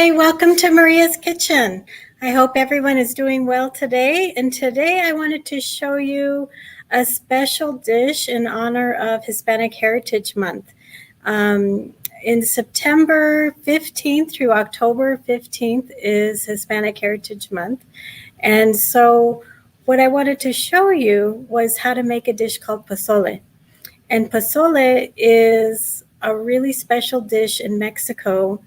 Hi, welcome to Maria's Kitchen. I hope everyone is doing well today. And today I wanted to show you a special dish in honor of Hispanic Heritage Month. In September 15th through October 15th is Hispanic Heritage Month. And so what I wanted to show you was how to make a dish called pozole. And pozole is a really special dish in Mexico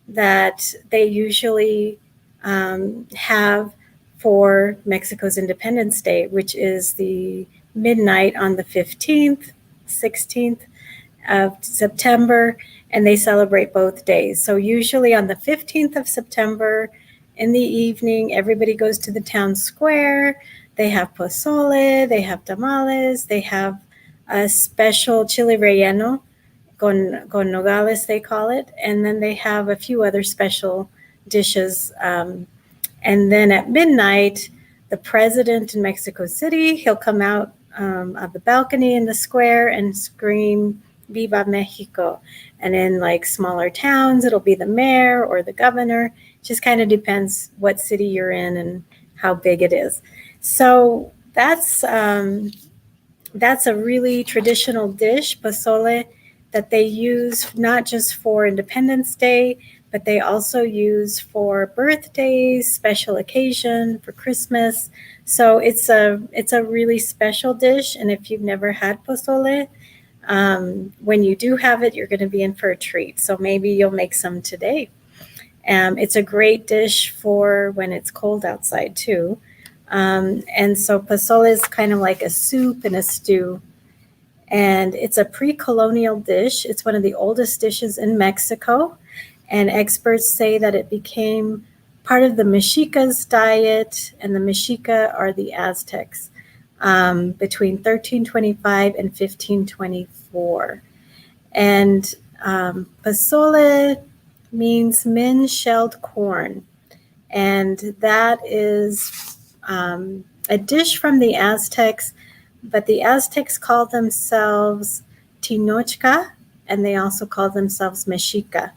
that they usually have for Mexico's Independence Day, which is the midnight on the 15th, 16th of September, and they celebrate both days. So usually on the 15th of September in the evening, everybody goes to the town square. They have pozole, they have tamales, they have a special chile relleno, con nogales, they call it. And then they have a few other special dishes. And then at midnight, the president in Mexico City, he'll come out of the balcony in the square and scream, Viva Mexico. And in like smaller towns, it'll be the mayor or the governor. Just kind of depends what city you're in and how big it is. So that's a really traditional dish, pozole, that they use not just for Independence Day, but they also use for birthdays, special occasion, for Christmas. So it's a really special dish. And if you've never had pozole, when you do have it, you're going to be in for a treat. So maybe you'll make some today. It's a great dish for when it's cold outside too. And so pozole is kind of like a soup and a stew. And it's a pre-colonial dish. It's one of the oldest dishes in Mexico. And experts say that it became part of the Mexicas' diet. And the Mexica are the Aztecs between 1325 and 1524. And pozole means min-shelled corn. And that is a dish from the Aztecs. But the Aztecs called themselves Tenochca, and they also called themselves Mexica.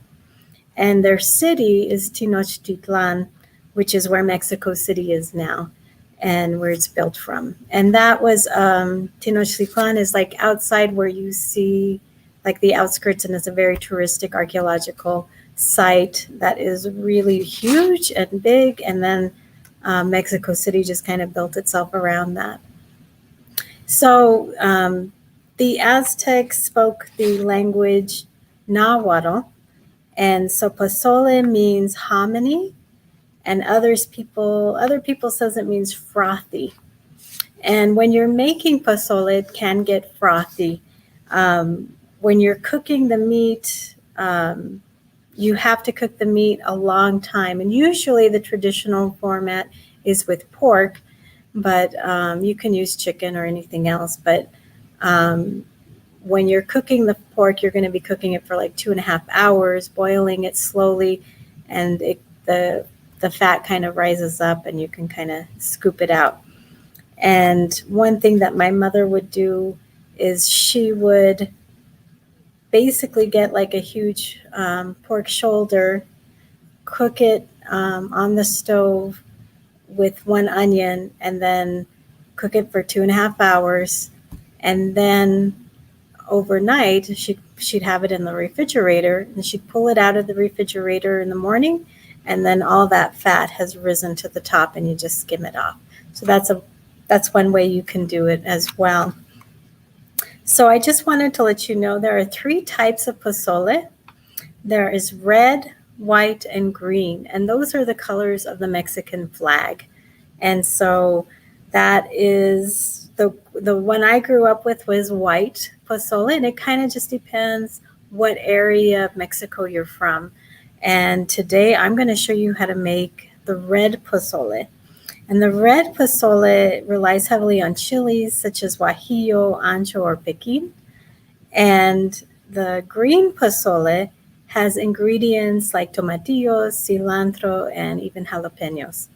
And their city is Tenochtitlan, which is where Mexico City is now and where it's built from. And that was, Tenochtitlan is like outside where you see like the outskirts, and it's a very touristic archaeological site that is really huge and big. And then Mexico City just kind of built itself around that. So the Aztecs spoke the language Nahuatl, and so pozole means hominy, and other people says it means frothy. And when you're making pozole, it can get frothy. When you're cooking the meat, you have to cook the meat a long time, and usually the traditional format is with pork. But you can use chicken or anything else. But when you're cooking the pork, you're going to be cooking it for like 2.5 hours, boiling it slowly, and the fat kind of rises up, and you can kind of scoop it out. And one thing that my mother would do is she would basically get like a huge pork shoulder, cook it on the stove with one onion, and then cook it for 2.5 hours. And then overnight, she'd have it in the refrigerator, and she'd pull it out of the refrigerator in the morning, and then all that fat has risen to the top, and you just skim it off. So that's one way you can do it as well. So I just wanted to let you know there are 3 types of pozole. There is red, white, and green, and those are the colors of the Mexican flag. And so that is the one I grew up with was white pozole, and it kind of just depends what area of Mexico you're from. And today I'm going to show you how to make the red pozole. And the red pozole relies heavily on chilies such as guajillo, ancho, or piquin. And the green pozole has ingredients like tomatillos, cilantro, and even jalapenos.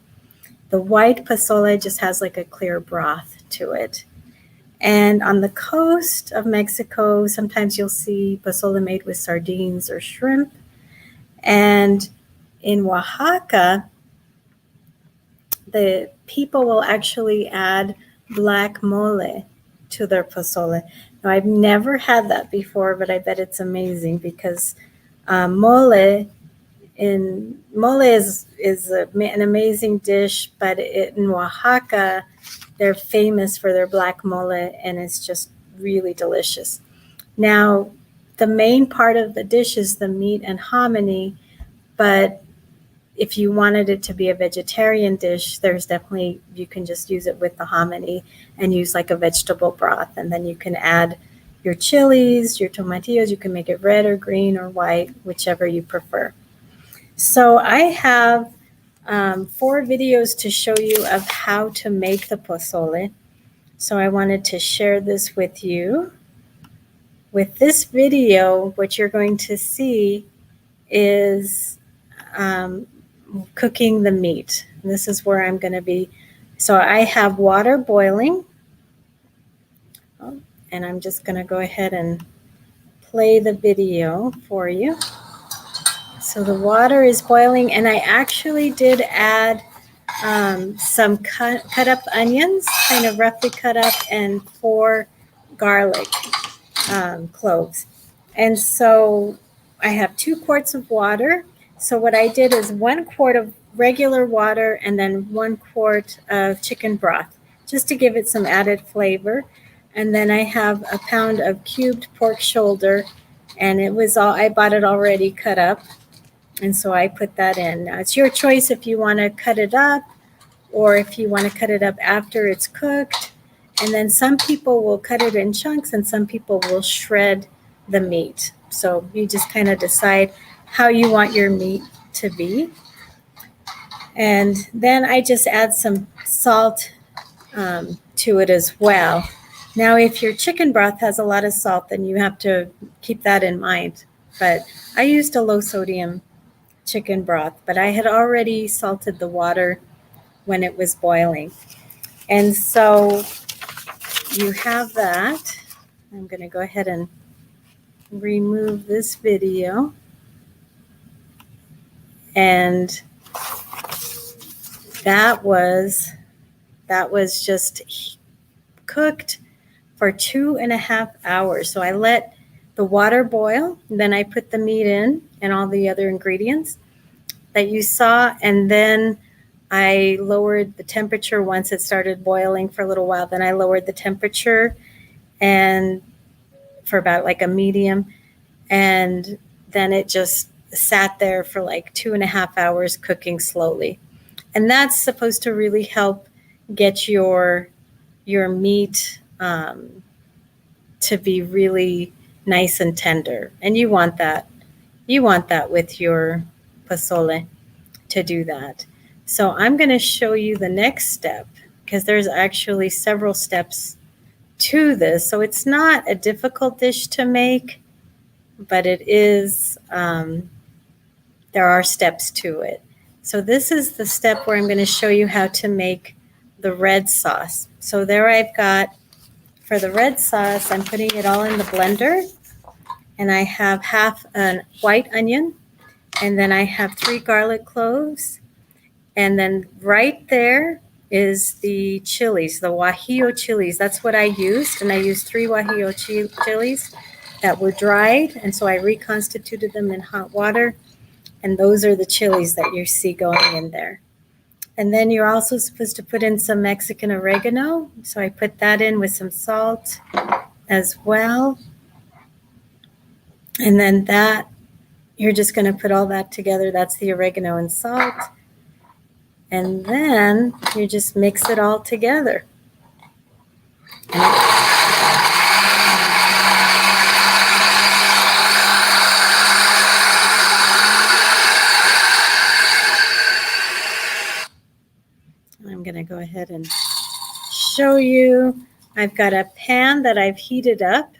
The white pozole just has like a clear broth to it. And on the coast of Mexico, sometimes you'll see pozole made with sardines or shrimp. And in Oaxaca, the people will actually add black mole to their pozole. Now, I've never had that before, but I bet it's amazing because mole is an amazing dish, but in Oaxaca, they're famous for their black mole, and it's just really delicious. Now, the main part of the dish is the meat and hominy, but if you wanted it to be a vegetarian dish, there's definitely, you can just use it with the hominy and use like a vegetable broth. And then you can add your chilies, your tomatillos. You can make it red or green or white, whichever you prefer. So I have 4 videos to show you of how to make the pozole. So I wanted to share this with you. With this video, what you're going to see is cooking the meat. And this is where I'm going to be. So I have water boiling. And I'm just going to go ahead and play the video for you. So the water is boiling, and I actually did add some cut up onions, kind of roughly cut up, and 4 garlic cloves. And so I have 2 quarts of water. So what I did is 1 quart of regular water and then 1 quart of chicken broth, just to give it some added flavor. And then I have a pound of cubed pork shoulder, and I bought it already cut up. And so I put that in. Now, it's your choice if you want to cut it up or if you want to cut it up after it's cooked. And then some people will cut it in chunks and some people will shred the meat. So you just kind of decide how you want your meat to be. And then I just add some salt to it as well. Now, if your chicken broth has a lot of salt, then you have to keep that in mind. But I used a low sodium chicken broth, but I had already salted the water when it was boiling. And so you have that. I'm going to go ahead and remove this video. And that was just cooked for 2.5 hours. So I let the water boil, and then I put the meat in and all the other ingredients that you saw, and then I lowered the temperature once it started boiling for a little while. Then I lowered the temperature and for about like a medium, and then it just sat there for like 2.5 hours cooking slowly. And that's supposed to really help get your meat to be really nice and tender. And you want that. You want that with your pozole, to do that. So I'm going to show you the next step, because there's actually several steps to this. So it's not a difficult dish to make, but it is, there are steps to it. So this is the step where I'm going to show you how to make the red sauce. So there I've got, for the red sauce, I'm putting it all in the blender, and I have half a white onion, and then I have 3 garlic cloves, and then right there is the chilies, the guajillo chilies. That's what I used, and I used 3 guajillo chilies that were dried, and so I reconstituted them in hot water, and those are the chilies that you see going in there. And then you're also supposed to put in some Mexican oregano, so I put that in with some salt as well. And then that, you're just going to put all that together. That's the oregano and salt. And then you just mix it all together. I'm going to go ahead and show you. I've got a pan that I've heated up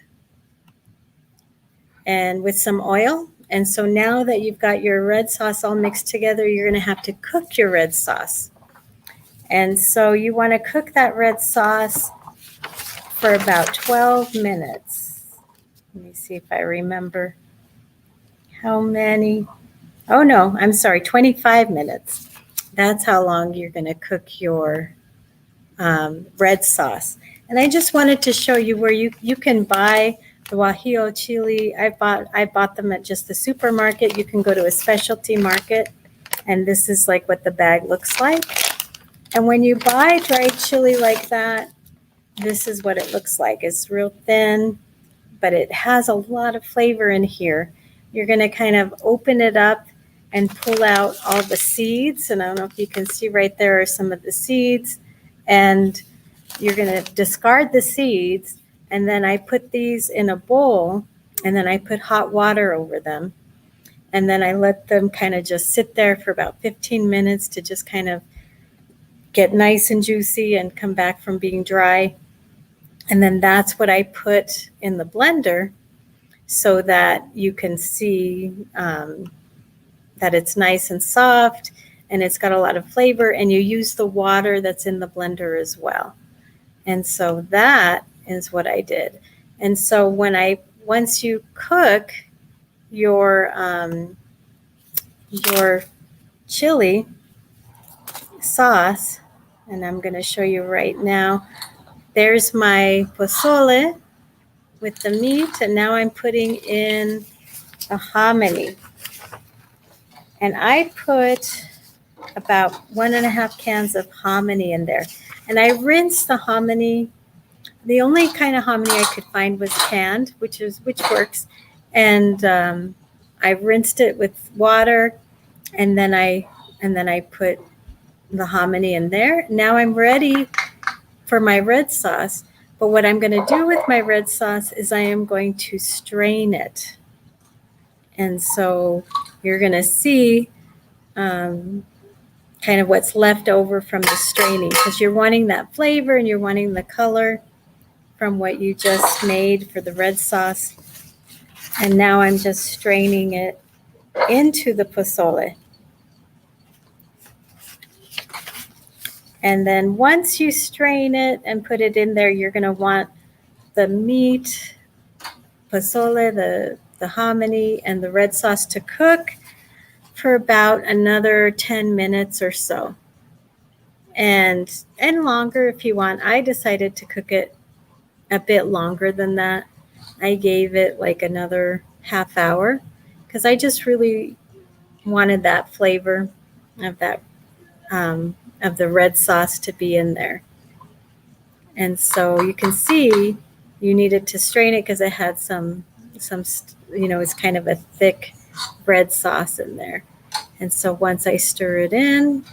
and with some oil. And so now that you've got your red sauce all mixed together, you're going to have to cook your red sauce. And so you want to cook that red sauce for about 12 minutes. Let me see if I remember how many. Oh no, I'm sorry, 25 minutes. That's how long you're going to cook your red sauce. And I just wanted to show you where you can buy the Guajillo chili. I bought them at just the supermarket. You can go to a specialty market, and this is like what the bag looks like. And when you buy dried chili like that, this is what it looks like. It's real thin, but it has a lot of flavor in here. You're going to kind of open it up and pull out all the seeds. And I don't know if you can see right there are some of the seeds. And you're going to discard the seeds. And then I put these in a bowl, and then I put hot water over them. And then I let them kind of just sit there for about 15 minutes to just kind of get nice and juicy and come back from being dry. And then that's what I put in the blender so that you can see that it's nice and soft and it's got a lot of flavor, and you use the water that's in the blender as well. And so that is what I did. And so once you cook your chili sauce, and I'm going to show you right now, there's my pozole with the meat, and now I'm putting in the hominy. And I put about 1.5 cans of hominy in there. And I rinsed the hominy. The only kind of hominy I could find was canned, which works. And I rinsed it with water, and then I put the hominy in there. Now I'm ready for my red sauce. But what I'm going to do with my red sauce is I am going to strain it. And so you're going to see kind of what's left over from the straining, because you're wanting that flavor and you're wanting the color from what you just made for the red sauce. And now I'm just straining it into the pozole. And then once you strain it and put it in there, you're going to want the meat, pozole, the hominy, and the red sauce to cook for about another 10 minutes or so. And longer if you want. I decided to cook it a bit longer than that. I gave it like another half hour because I just really wanted that flavor of that of the red sauce to be in there. And so you can see you needed to strain it because it had some it's kind of a thick red sauce in there. And so once I stir it in,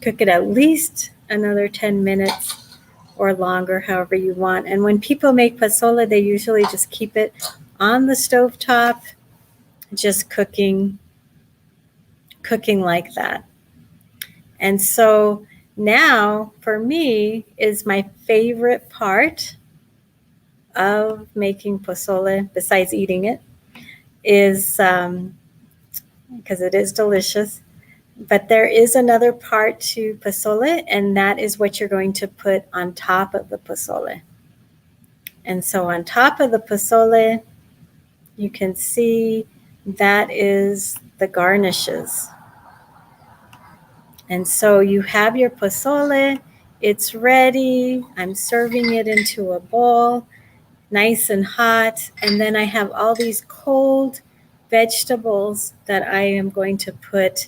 cook it at least another 10 minutes or longer, however you want. And when people make pozole, they usually just keep it on the stovetop, just cooking like that. And so now for me is my favorite part of making pozole, besides eating it, is because it is delicious. But there is another part to pozole, and that is what you're going to put on top of the pozole. And so on top of the pozole, you can see that is the garnishes. And so you have your pozole, it's ready. I'm serving it into a bowl, nice and hot. And then I have all these cold vegetables that I am going to put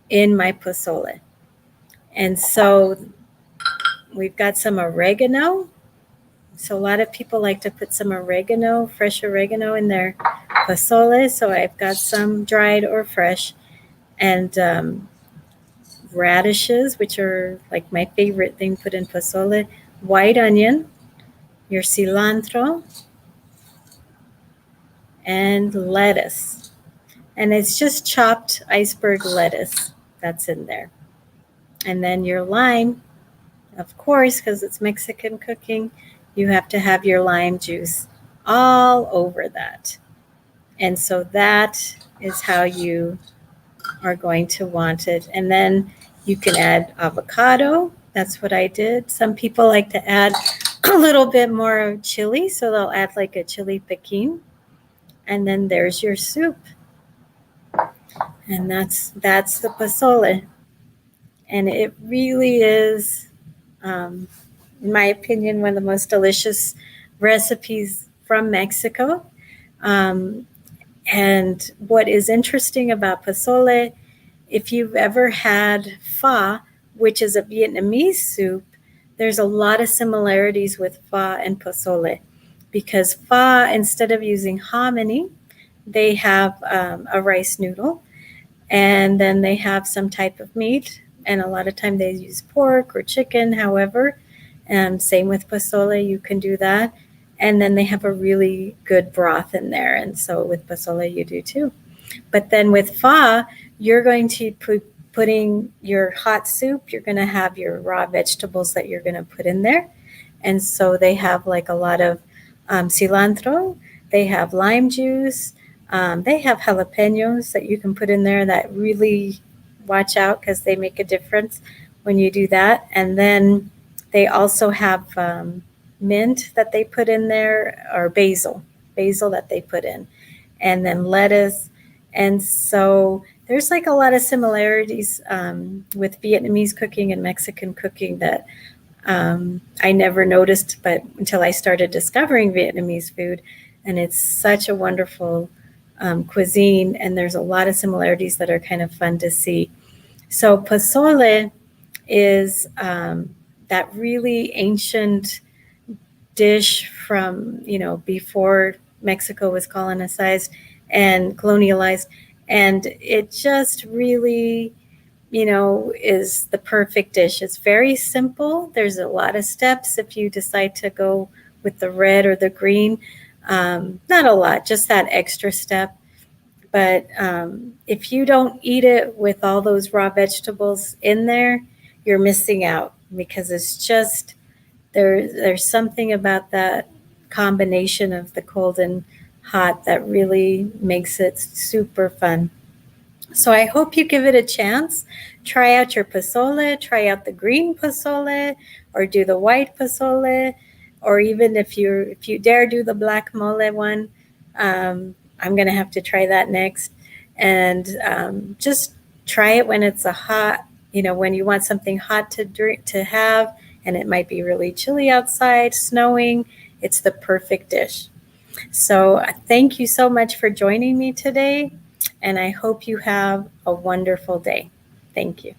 in my pozole. And so we've got some oregano. So a lot of people like to put some oregano, fresh oregano in their pozole. So I've got some dried or fresh. And radishes, which are like my favorite thing put in pozole, white onion, your cilantro, and lettuce. And it's just chopped iceberg lettuce that's in there. And then your lime, of course, because it's Mexican cooking, you have to have your lime juice all over that. And so that is how you are going to want it. And then you can add avocado. That's what I did. Some people like to add a little bit more chili, so they'll add like a chili piquin. And then there's your soup. And that's the pozole. And it really is, in my opinion, one of the most delicious recipes from Mexico. Um, and what is interesting about pozole, if you've ever had pho, which is a Vietnamese soup, there's a lot of similarities with pho and pozole, because pho, instead of using hominy, they have a rice noodle, and then they have some type of meat, and a lot of time they use pork or chicken, however. Same with pozole, you can do that. And then they have a really good broth in there, and so with pozole you do too. But then with pho, you're going to putting your hot soup, you're going to have your raw vegetables that you're going to put in there. And so they have like a lot of cilantro, they have lime juice, they have jalapenos that you can put in there that really watch out because they make a difference when you do that. And then they also have mint that they put in there, or basil that they put in, and then lettuce. And so there's like a lot of similarities with Vietnamese cooking and Mexican cooking that I never noticed, but until I started discovering Vietnamese food. And it's such a wonderful cuisine, and there's a lot of similarities that are kind of fun to see. So pozole is that really ancient dish from, before Mexico was colonized and colonialized. And it just really, is the perfect dish. It's very simple. There's a lot of steps if you decide to go with the red or the green. Not a lot, just that extra step. But if you don't eat it with all those raw vegetables in there, you're missing out, because it's just there's something about that combination of the cold and hot that really makes it super fun. So I hope you give it a chance. Try out your pozole, try out the green pozole, or do the white pozole, or even if you dare do the black mole one. I'm gonna have to try that next, and just try it when it's a hot, when you want something hot to drink to have, and it might be really chilly outside, snowing. It's the perfect dish. So thank you so much for joining me today, and I hope you have a wonderful day. Thank you.